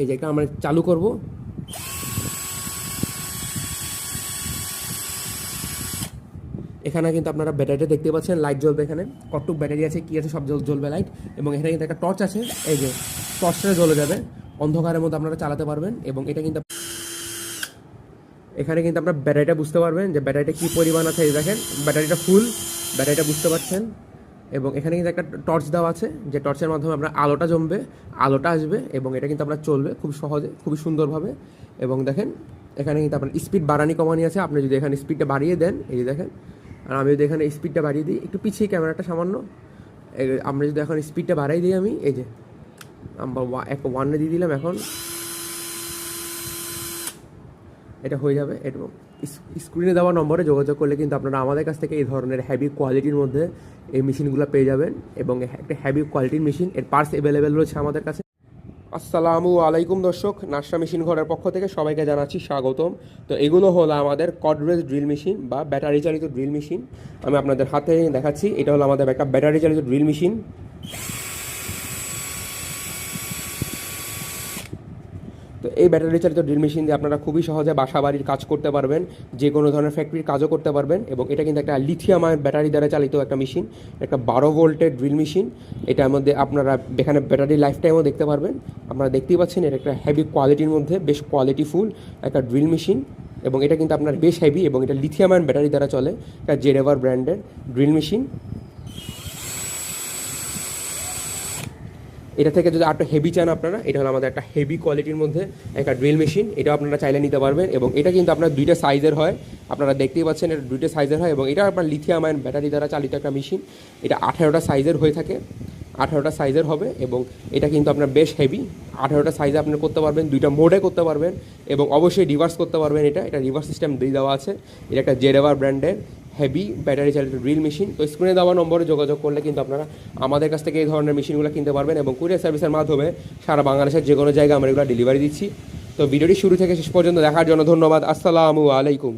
এই যে এটা আমরা চালু করব। এখানে কিন্তু আপনারা ব্যাটারিটা দেখতে পাচ্ছেন, লাইট জ্বলবে। এখানে কতটুক ব্যাটারি আছে, কী আছে, সব জ্বলবে লাইট। এবং এখানে কিন্তু একটা টর্চ আছে, এই যে টর্চটা জ্বলে যাবে, অন্ধকারের মধ্যে আপনারা চালাতে পারবেন। এবং এটা কিন্তু এখানে কিন্তু আপনার ব্যাটারিটা বুঝতে পারবেন যে ব্যাটারিটা কী পরিমাণ আছে। এই দেখেন ব্যাটারিটা ফুল, ব্যাটারিটা বুঝতে পারছেন। এবং এখানে কিন্তু একটা টর্চ দেওয়া আছে, যে টর্চের মাধ্যমে আপনার আলোটা জমবে, আলোটা আসবে, এবং এটা কিন্তু আপনার চলবে খুব সহজে, খুবই সুন্দরভাবে। এবং দেখেন এখানে কিন্তু আপনার স্পিড বাড়ানি কমানি আছে। আপনি যদি এখানে স্পিডটা বাড়িয়ে দেন, এই যে দেখেন, আর আমি যদি এখানে স্পিডটা বাড়িয়ে দিই, একটু পিছিয়ে ক্যামেরাটা সামান্য, আমরা যদি এখন স্পিডটা বাড়াই দিই, আমি এই যে আমরা ওয়ানে দিয়ে দিলাম, এখন এটা হয়ে যাবে। এটা স্ক্রিনে দেওয়া নম্বরে যোগাযোগ করলে কিন্তু আপনারা আমাদের কাছ থেকে এই ধরনের হেভি কোয়ালিটির মধ্যে এই মেশিনগুলো পেয়ে যাবেন। এবং একটা হেভি কোয়ালিটির মেশিন, এর পার্টস অ্যাভেলেবেল রয়েছে আমাদের কাছে। আসসালামু আলাইকুম দর্শক, নাশরা মেশিন ঘরের পক্ষ থেকে সবাইকে জানাচ্ছি স্বাগতম। তো এগুলো হলো আমাদের কর্ডরেজ ড্রিল মেশিন বা ব্যাটারি চালিত ড্রিল মেশিন। আমি আপনাদের হাতে দেখাচ্ছি, এটা হলো আমাদের একটা ব্যাটারি চালিত ড্রিল মেশিন। তো এই ব্যাটারি চালিত ড্রিল মেশিন দিয়ে আপনারা খুবই সহজে বাসা বাড়ির কাজ করতে পারবেন, যে কোনো ধরনের ফ্যাক্টরির কাজও করতে পারবেন। এবং এটা কিন্তু একটা লিথিয়াম আয়ন ব্যাটারি দ্বারা চালিত একটা মেশিন, একটা 12 ভোল্টের ড্রিল মেশিন। এটার মধ্যে আপনারা এখানে ব্যাটারি লাইফ টাইমও দেখতে পারবেন। আপনারা দেখতেই পাচ্ছেন, এটা একটা হেভি কোয়ালিটির মধ্যে, বেশ কোয়ালিটিফুল একটা ড্রিল মেশিন। এবং এটা কিন্তু আপনার বেশ হেভি, এবং এটা লিথিয়াম আয়ন ব্যাটারি দ্বারা চলে, একটা জেডএভার ব্র্যান্ডের ড্রিল মেশিন। এটা থেকে যদি আরেকটু হেভি চান আপনারা, এটা হলো আমাদের একটা হেভি কোয়ালিটির মধ্যে একটা ড্রিল মেশিন, এটাও আপনারা চাইলে নিতে পারবেন। এবং এটা কিন্তু আপনার দুইটা সাইজের হয়, আপনারা দেখতেই পাচ্ছেন, এটা দুইটা সাইজের হয়। এবং এটা আপনার লিথিয়াম আয়ন ব্যাটারি দ্বারা চালিত একটা মেশিন। এটা 18টা সাইজের হয়ে থাকে, 18টা সাইজের হবে। এবং এটা কিন্তু আপনার বেশ হেভি, 18টা সাইজে আপনারা করতে পারবেন, দুইটা মোডে করতে পারবেন, এবং অবশ্যই রিভার্স করতে পারবেন। এটা রিভার্স সিস্টেম দিয়ে দেওয়া আছে। এটা একটা জেডএভার ব্র্যান্ডের হেভি ব্যাটারি চালিত ড্রিল মেশিন। তো স্ক্রিনে দেওয়া নম্বরে যোগাযোগ করলে কিন্তু আপনারা আমাদের কাছ থেকে এই ধরনের মেশিনগুলো কিনতে পারবেন। এবং কুরিয়ার সার্ভিসের মাধ্যমে সারা বাংলাদেশের যে কোনো জায়গায় আমরা এগুলো ডেলিভারি দিচ্ছি। তো ভিডিওটি শুরু থেকে শেষ পর্যন্ত দেখার জন্য ধন্যবাদ। আসসালামু আলাইকুম।